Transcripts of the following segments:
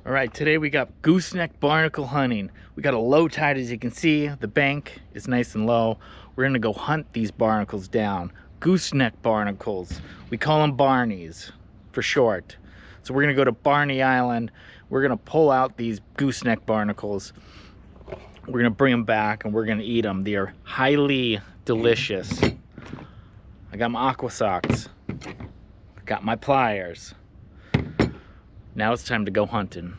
All right, today we got gooseneck barnacle hunting. We got a low tide, as you can see. The bank is nice and low. We're gonna go hunt these barnacles down. Gooseneck barnacles. We call them Barneys for short. So we're gonna go to Barney Island. We're gonna pull out these gooseneck barnacles. We're gonna bring them back and we're gonna eat them. They are highly delicious. I got my aqua socks. Got my pliers. Now it's time to go hunting.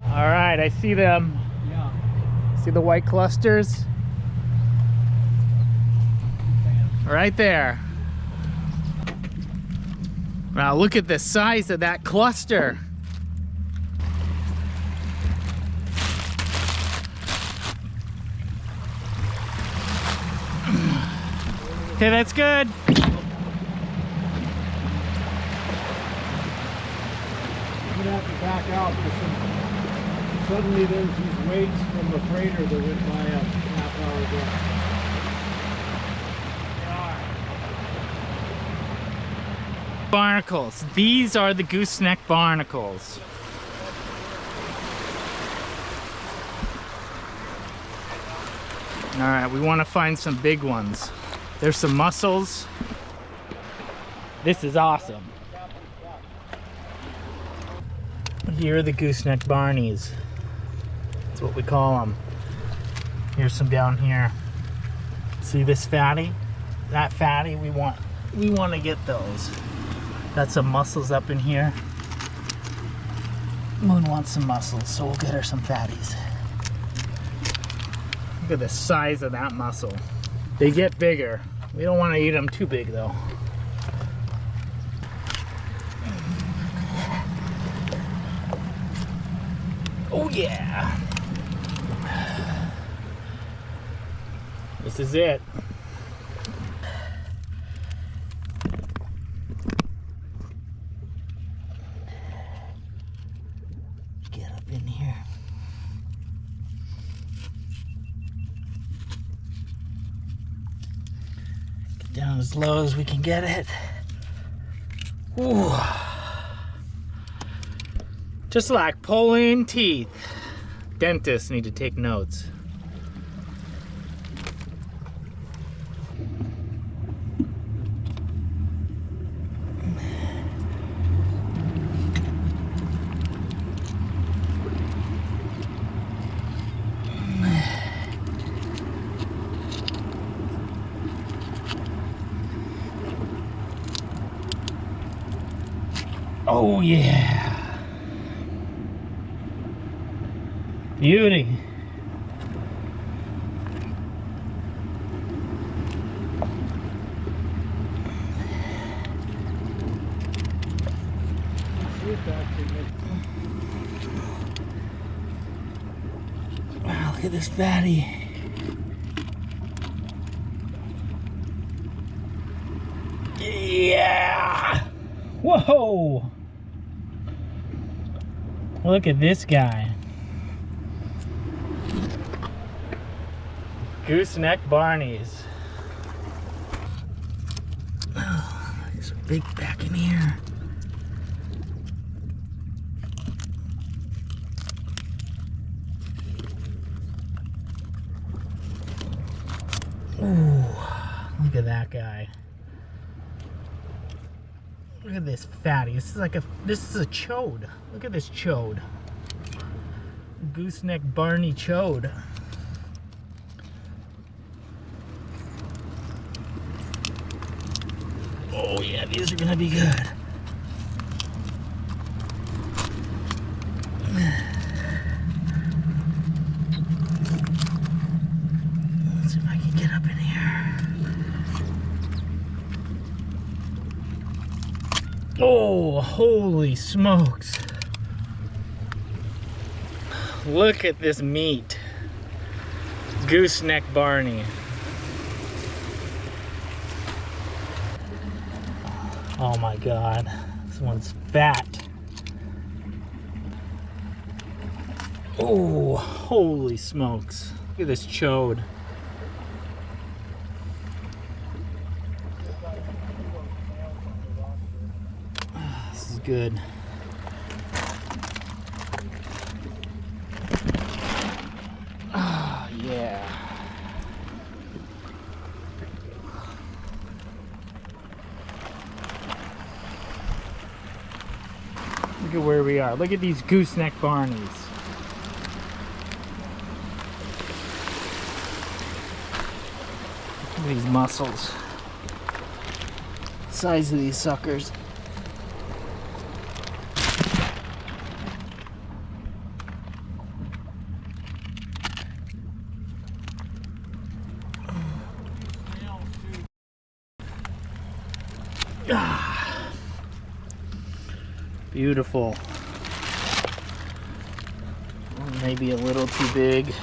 All right, I see them. Yeah. See the white clusters? Right there. Now look at the size of that cluster. Okay, that's good. You'd have to back out because suddenly there's these weights from the freighter that went by a half hour ago. Barnacles. These are the gooseneck barnacles. All right, we want to find some big ones. There's some mussels. This is awesome. Here are the gooseneck barneys. That's what we call them. Here's some down here. See this fatty? That fatty, we want to get those. Got some mussels up in here. Moon wants some mussels, so we'll get her some fatties. Look at the size of that mussel. They get bigger. We don't want to eat them too big though. Oh yeah. This is it. Get up in here. Get down as low as we can get it. Ooh. Just like pulling teeth. Dentists need to take notes. Oh yeah. Beauty. Wow, look at this fatty. Yeah. Whoa. Look at this guy. Gooseneck Barneys. Oh, there's a big back in here. Ooh, look at that guy. Look at this fatty. This is a chode. Look at this chode. Gooseneck Barney chode. Oh yeah, these are gonna be good. Let's see if I can get up in here. Oh, holy smokes. Look at this meat. Gooseneck Barney. Oh my God, this one's fat. Oh, holy smokes. Look at this chode. This is good. Ah, yeah. Look at where we are. Look at these gooseneck barneys. Look at these mussels. Size of these suckers. Ah, beautiful. Maybe a little too big.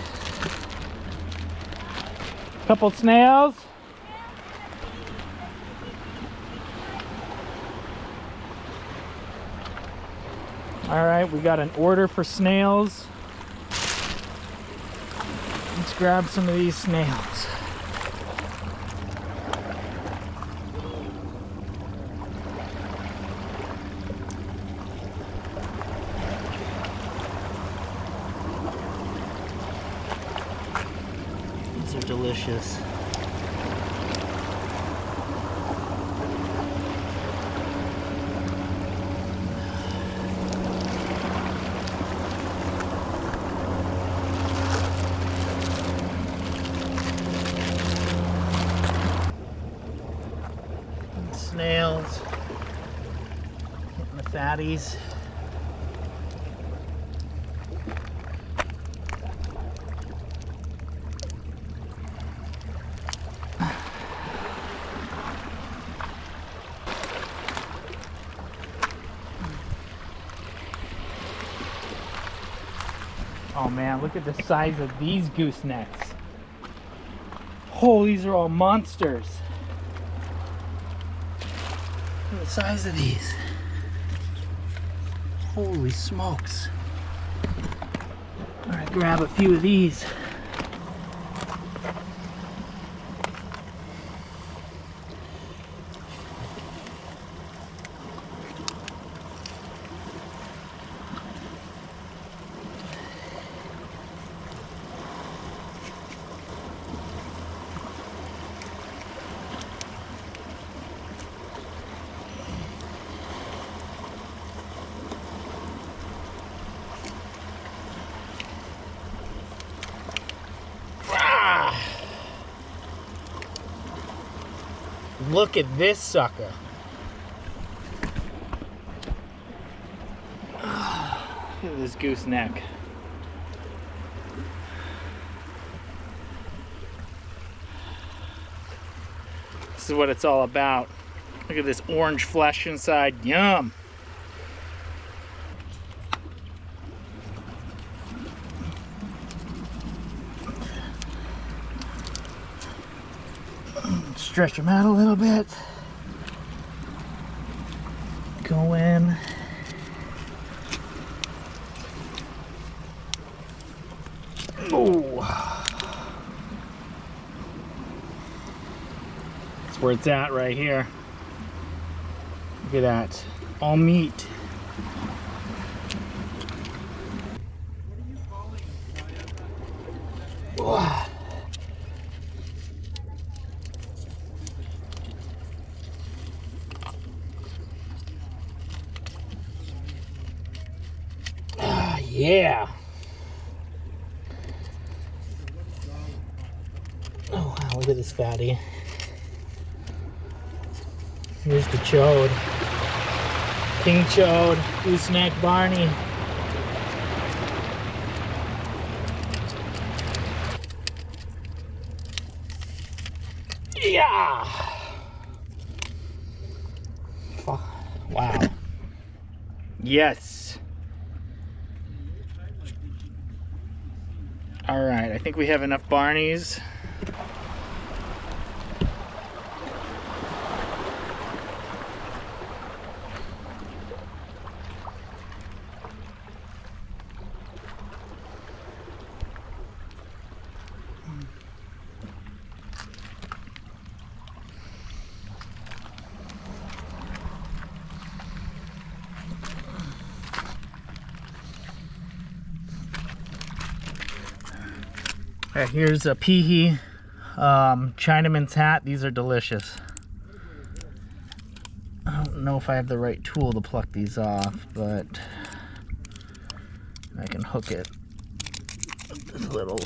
Couple snails. All right, we got an order for snails. Let's grab some of these snails. These are delicious. Snails, getting the fatties. Oh man, look at the size of these goosenecks. Oh, these are all monsters. Look at the size of these. Holy smokes. All right, grab a few of these. Look at this sucker. Look at this gooseneck. This is what it's all about. Look at this orange flesh inside. Yum. Stretch them out a little bit. Go in. Oh, that's where it's at right here. Look at that, all meat. Oh. Yeah. Oh wow, look at this fatty. Here's the chode. King chode, Gooseneck Barney. Yeah. Wow. Yes. All right, I think we have enough Barneys. All right, here's a peahy Chinaman's hat. These are delicious. I don't know if I have the right tool to pluck these off, but I can hook it with this little.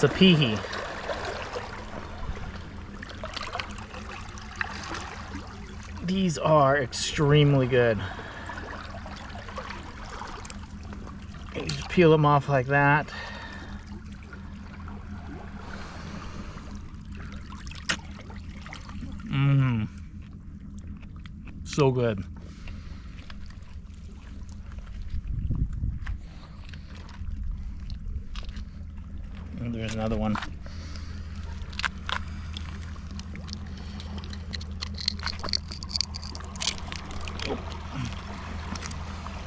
It's a peahy. These are extremely good. You just peel them off like that. So good. And there's another one.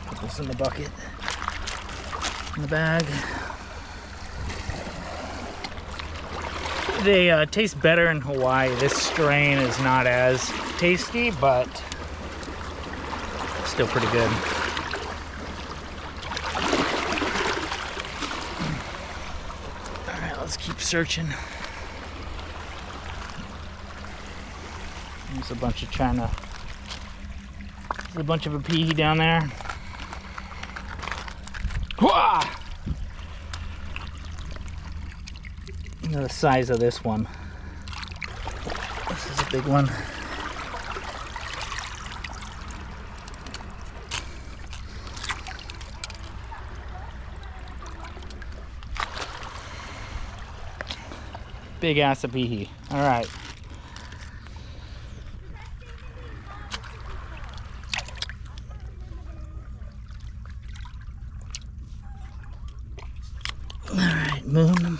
Put this in the bucket, in the bag. They taste better in Hawaii. This strain is not as tasty, but still pretty good. Let's keep searching. There's a bunch of China. There's a bunch of a peahy down there. Wah! Look at the size of this one. This is a big one. Big ass peahy. All right. All right, Moon.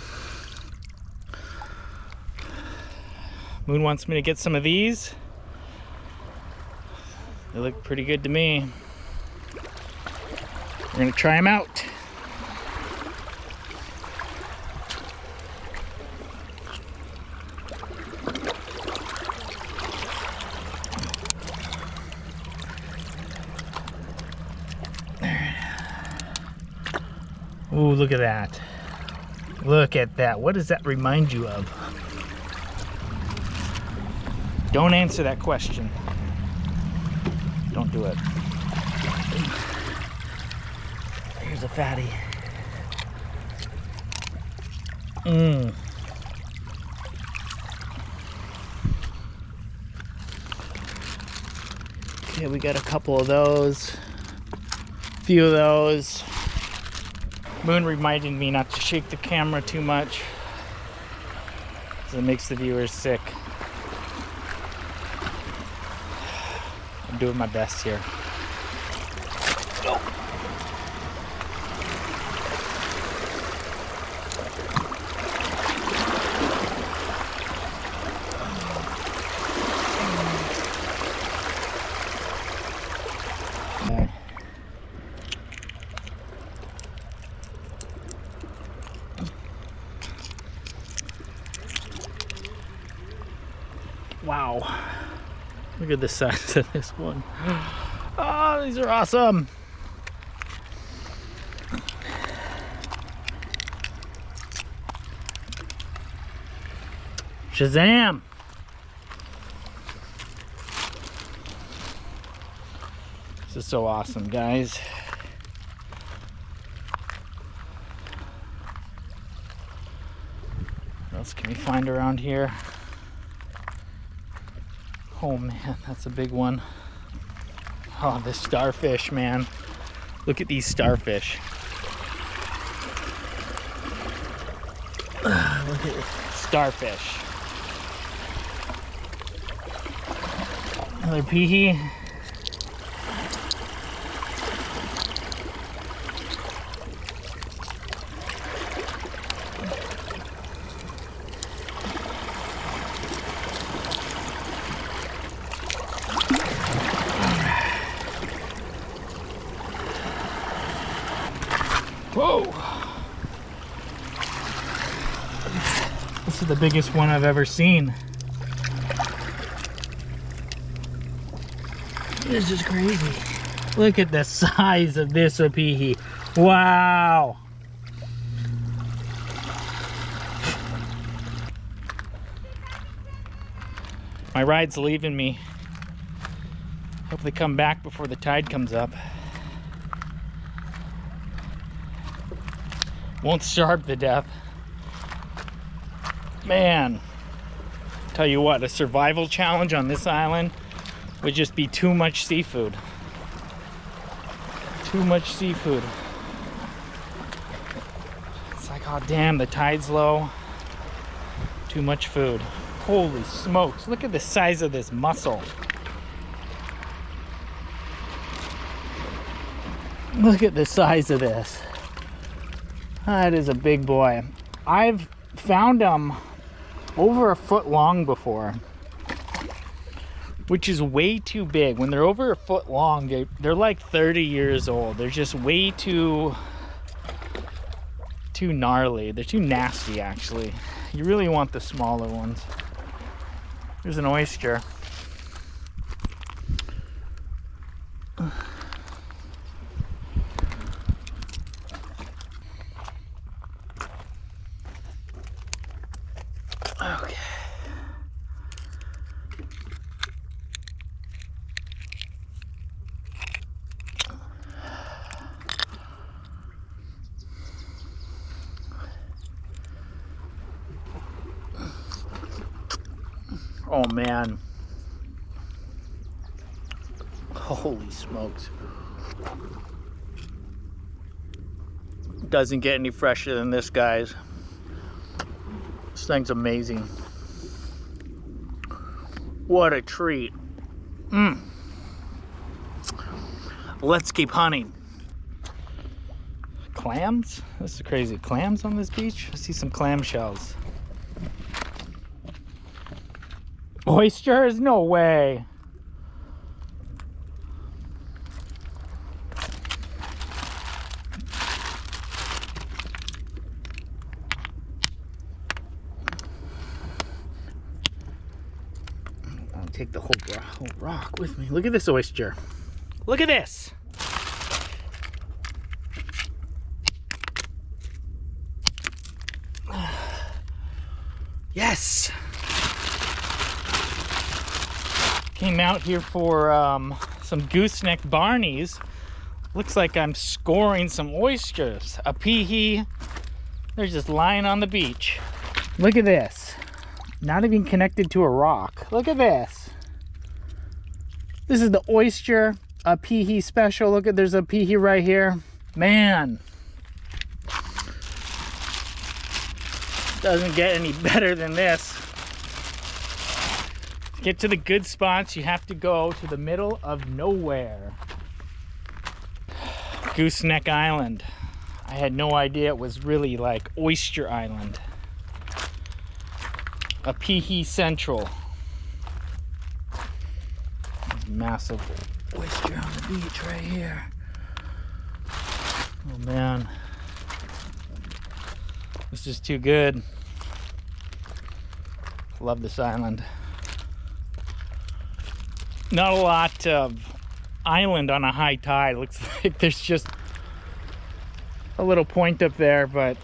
Moon wants me to get some of these. They look pretty good to me. We're gonna try them out. Ooh, look at that. Look at that. What does that remind you of? Don't answer that question. Don't do it. Here's a fatty. Okay, we got a couple of those. A few of those. Moon reminded me not to shake the camera too much, so it makes the viewers sick. I'm doing my best here. Wow, look at the size of this one. Oh, these are awesome. Shazam! This is so awesome, guys. What else can we find around here? Oh man, that's a big one. Oh, this starfish, man. Look at these starfish. Look at starfish. Another peehee. Whoa! This is the biggest one I've ever seen. This is crazy. Look at the size of this peehee. Wow! My ride's leaving me. Hope they come back before the tide comes up. Won't starve to death. Man, tell you what, a survival challenge on this island would just be too much seafood. Too much seafood. It's like, oh damn, the tide's low. Too much food. Holy smokes, look at the size of this mussel. Look at the size of this. That is a big boy. I've found them over a foot long before, which is way too big. When they're over a foot long, they're like 30 years old. They're just way too gnarly. They're too nasty, actually. You really want the smaller ones. There's an oyster. Okay. Oh man. Holy smokes. Doesn't get any fresher than this, guys. This thing's amazing. What a treat. Let's keep hunting. Clams? This is crazy. Clams on this beach? I see some clam shells. Oysters? No way. I'll take the whole rock with me. Look at this oyster. Look at this. Yes. Came out here for some gooseneck barnies. Looks like I'm scoring some oysters. A peehee. They're just lying on the beach. Look at this. Not even connected to a rock. Look at this. This is the oyster, a peehee special. Look at, there's a peehee right here. Man. Doesn't get any better than this. To get to the good spots, you have to go to the middle of nowhere. Gooseneck Island. I had no idea it was really like Oyster Island. A peehee central. Massive oyster on the beach right here. Oh man. This is too good. Love this island. Not a lot of island on a high tide. Looks like there's just a little point up there, but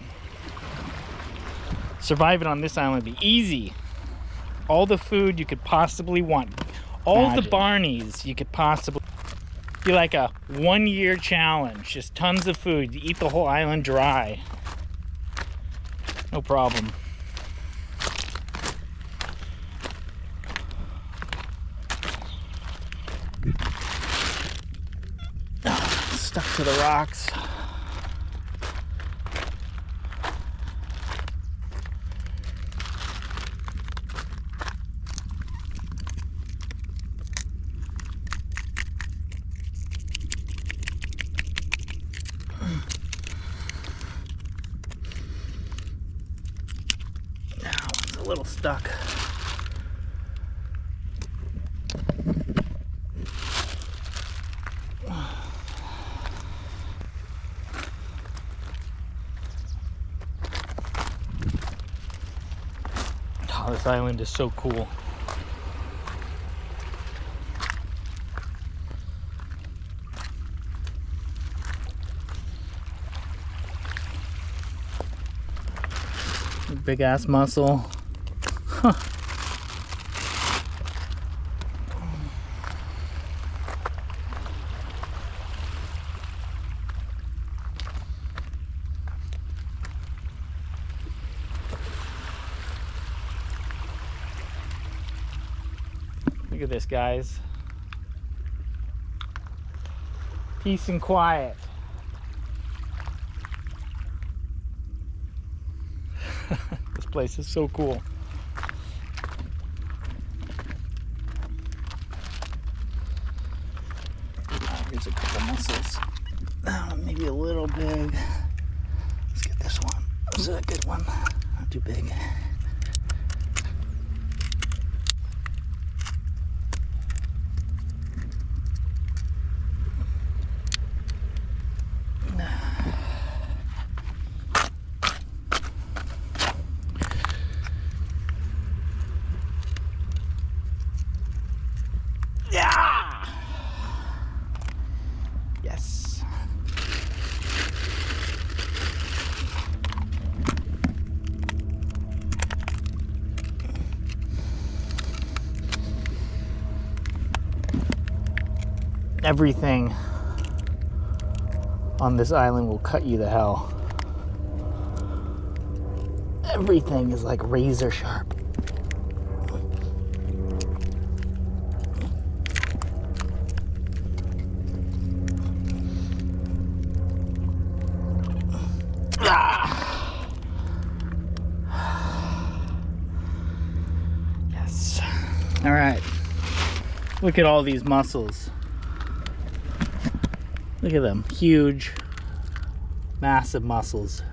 surviving on this island would be easy. All the food you could possibly want. All the barnies you could possibly. Be like a 1-year challenge. Just tons of food. You eat the whole island dry. No problem. stuck to the rocks. Now it's a little stuck. Oh, this island is so cool. Big ass mussel. Huh. Look at this, guys. Peace and quiet. This place is so cool. Here's a couple mussels. Maybe a little big. Let's get this one. This is a good one. Not too big. Yeah! Yes. Everything on this island will cut you to hell. Everything is like razor sharp. Yes. All right. Look at all these mussels. Look at them. Huge, massive mussels.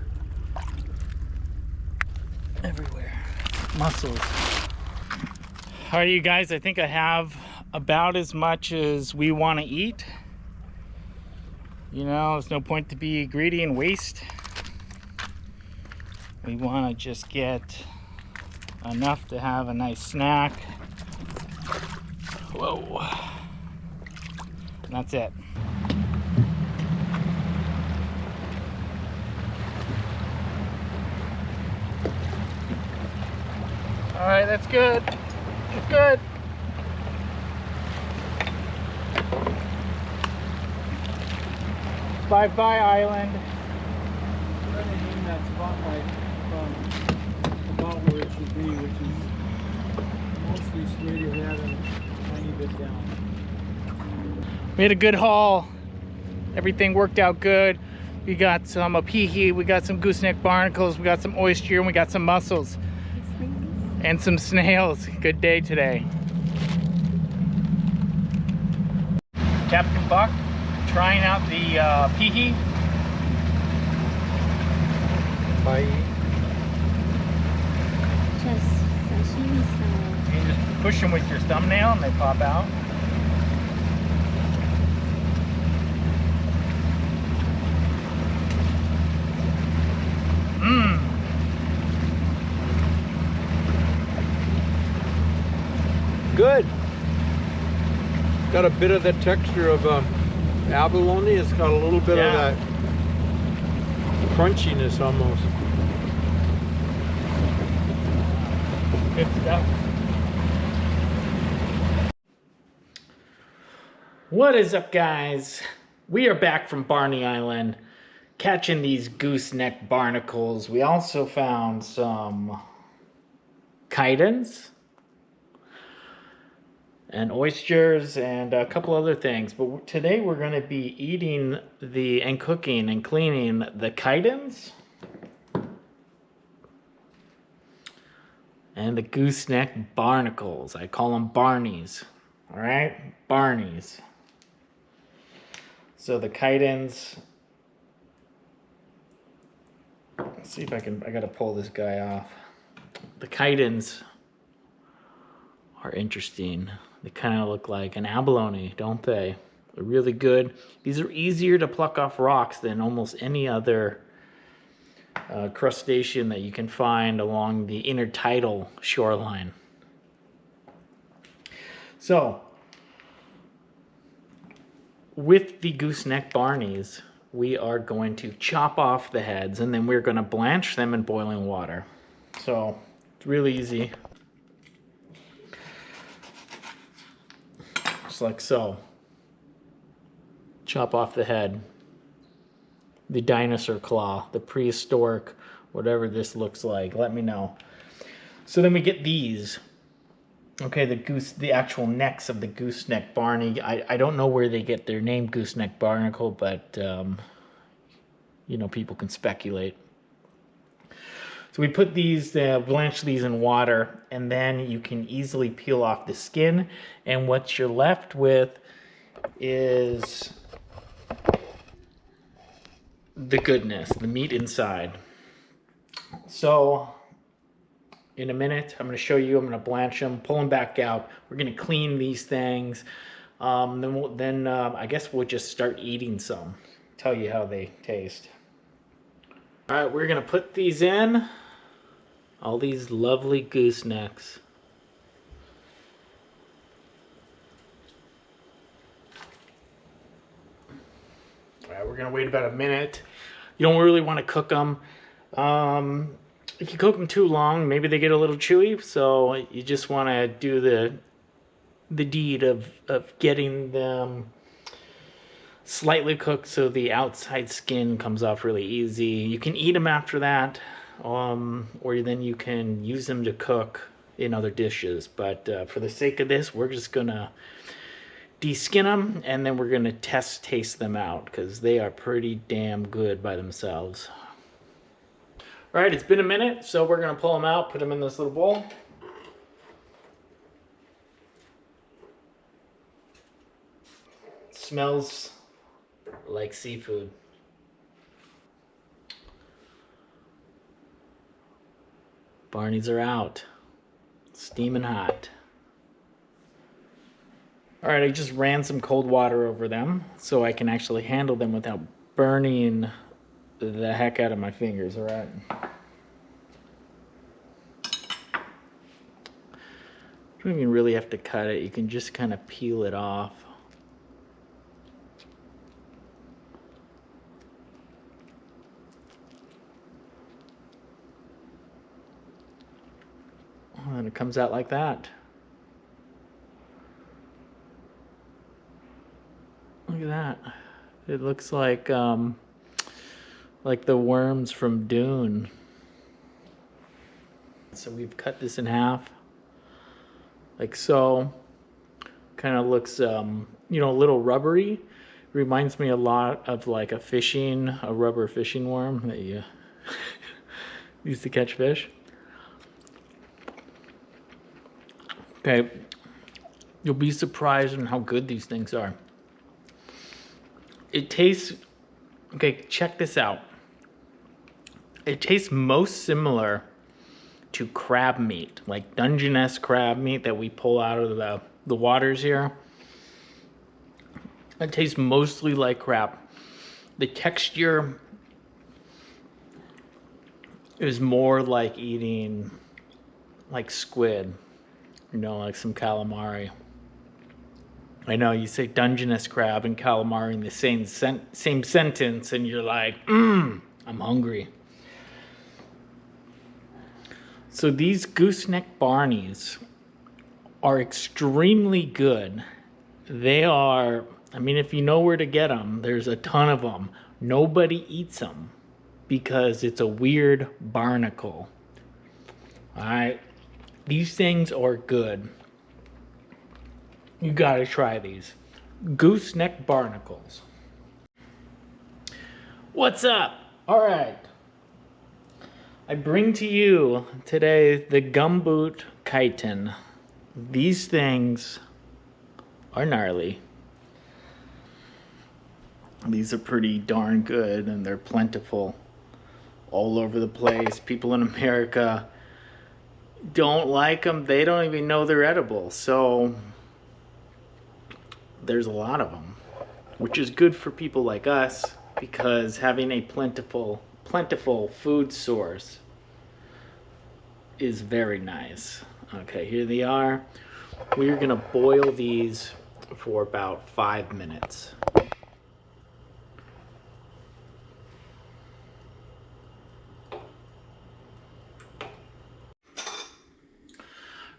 Everywhere. Mussels. All right, you guys, I think I have about as much as we want to eat. You know, there's no point to be greedy and waste. We want to just get enough to have a nice snack. Whoa. And that's it. All right, that's good. That's good. Bye-bye, island. I'm trying to aim that spotlight from about where it should be, which is mostly straight ahead and a tiny bit down. We had a good haul. Everything worked out good. We got some apihi, we got some gooseneck barnacles, we got some oyster, and we got some mussels. And some snails. Good day today. Captain Buck trying out the apihi. Bye. Just sashimi style. You just push them with your thumbnail and they pop out. Mmm. Good. Got a bit of the texture of abalone. It's got a little bit of that crunchiness almost. Good stuff. What is up, guys? We are back from Barney Island catching these gooseneck barnacles. We also found some chitons. and oysters and a couple other things. But today we're going to be eating and cooking and cleaning the chitons and the gooseneck barnacles. I call them barnies. All right, barnies. So the chitons. Let's see if I gotta pull this guy off. The chitons are interesting. They kind of look like an abalone, don't they? They're really good. These are easier to pluck off rocks than almost any other crustacean that you can find along the intertidal shoreline. So, with the gooseneck barnies, we are going to chop off the heads and then we're going to blanch them in boiling water. So, it's really easy. Just like so. Chop off the head. The dinosaur claw, the prehistoric, whatever this looks like. Let me know. So then we get these. Okay, the actual necks of the gooseneck barney. I don't know where they get their name, gooseneck barnacle, but you know, people can speculate. So we put these, blanch these in water, and then you can easily peel off the skin. And what you're left with is the goodness, the meat inside. So in a minute, I'm going to show you. I'm going to blanch them, pull them back out. We're going to clean these things. Then I guess we'll just start eating some. Tell you how they taste. All right, we're going to put these in. All these lovely goosenecks. All right, we're going to wait about a minute. You don't really want to cook them. If you cook them too long, maybe they get a little chewy. So you just want to do the deed of getting them slightly cooked so the outside skin comes off really easy. You can eat them after that, or then you can use them to cook in other dishes. But for the sake of this, we're just going to de-skin them, and then we're going to taste them out because they are pretty damn good by themselves. All right, it's been a minute, so we're going to pull them out, put them in this little bowl. It smells like seafood. Barnies are out, steaming hot. All right, I just ran some cold water over them so I can actually handle them without burning the heck out of my fingers. All right. You don't even really have to cut it. You can just kind of peel it off. And it comes out like that. Look at that. It looks like the worms from Dune. So we've cut this in half, like so. Kind of looks, you know, a little rubbery. Reminds me a lot of like a rubber fishing worm that you used to catch fish. Okay, you'll be surprised in how good these things are. It tastes, okay, check this out. It tastes most similar to crab meat, like Dungeness crab meat that we pull out of the waters here. It tastes mostly like crab. The texture is more like eating like squid, you know, like some calamari. I know you say Dungeness crab and calamari in the same sentence, and you're like, I'm hungry. So these gooseneck barnies are extremely good. They are, I mean, if you know where to get them, there's a ton of them. Nobody eats them because it's a weird barnacle. All right, these things are good. You gotta try these. Gooseneck Barnacles. What's up? All right. I bring to you today the Gumboot Chiton. These things are gnarly. These are pretty darn good, and they're plentiful all over the place. People in America don't like them. They don't even know they're edible. So there's a lot of them, which is good for people like us, because having a plentiful food source is very nice. Okay, here they are. We're gonna boil these for about 5 minutes.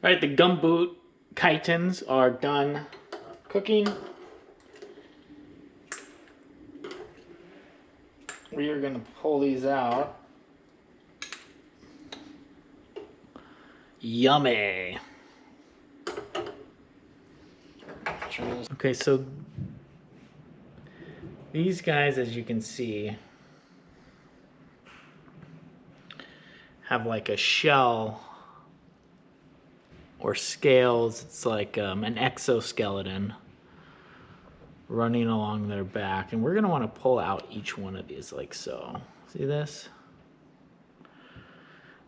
All right, the Gumboot Chitons are done cooking. We are gonna pull these out. Yummy. Okay, so these guys, as you can see, have like a shell or scales. It's like an exoskeleton running along their back, and we're gonna want to pull out each one of these like so. See this?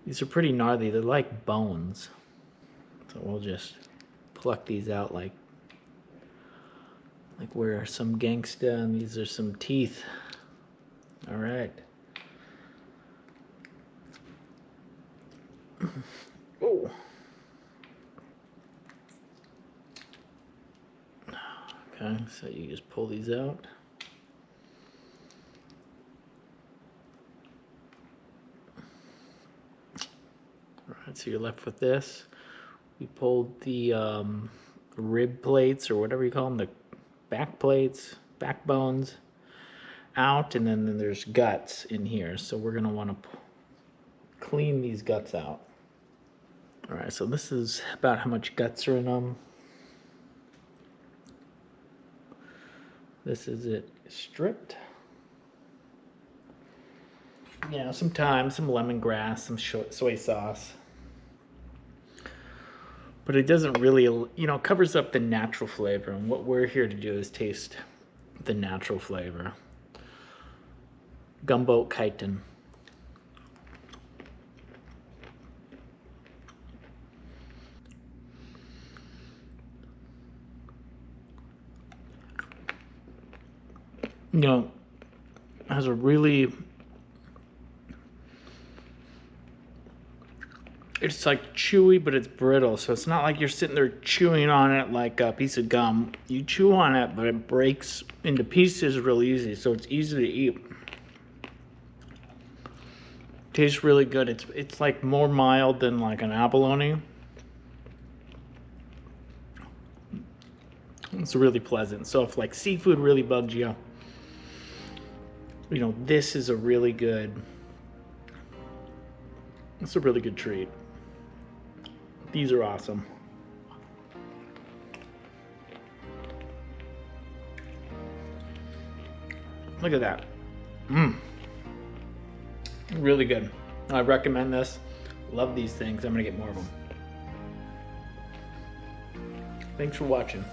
These are pretty gnarly. They're like bones. So we'll just pluck these out like we're some gangsta, and these are some teeth. All right. Oh. Okay, so you just pull these out. All right, so you're left with this. We pulled the rib plates, or whatever you call them, the back plates, backbones out, and then there's guts in here. So we're gonna wanna clean these guts out. All right, so this is about how much guts are in them. This is it stripped. You know, some thyme, some lemongrass, some soy sauce. But it doesn't really, you know, covers up the natural flavor. And what we're here to do is taste the natural flavor. Gumboot Chiton. You know, has a really, it's like chewy, but it's brittle. So it's not like you're sitting there chewing on it like a piece of gum. You chew on it, but it breaks into pieces real easy. So it's easy to eat. Tastes really good. It's like more mild than like an abalone. It's really pleasant. So if like seafood really bugs you, you know, this is a really good, it's a really good treat. These are awesome. Look at that. Really good. I recommend this. Love these things. I'm gonna get more of them. Thanks for watching.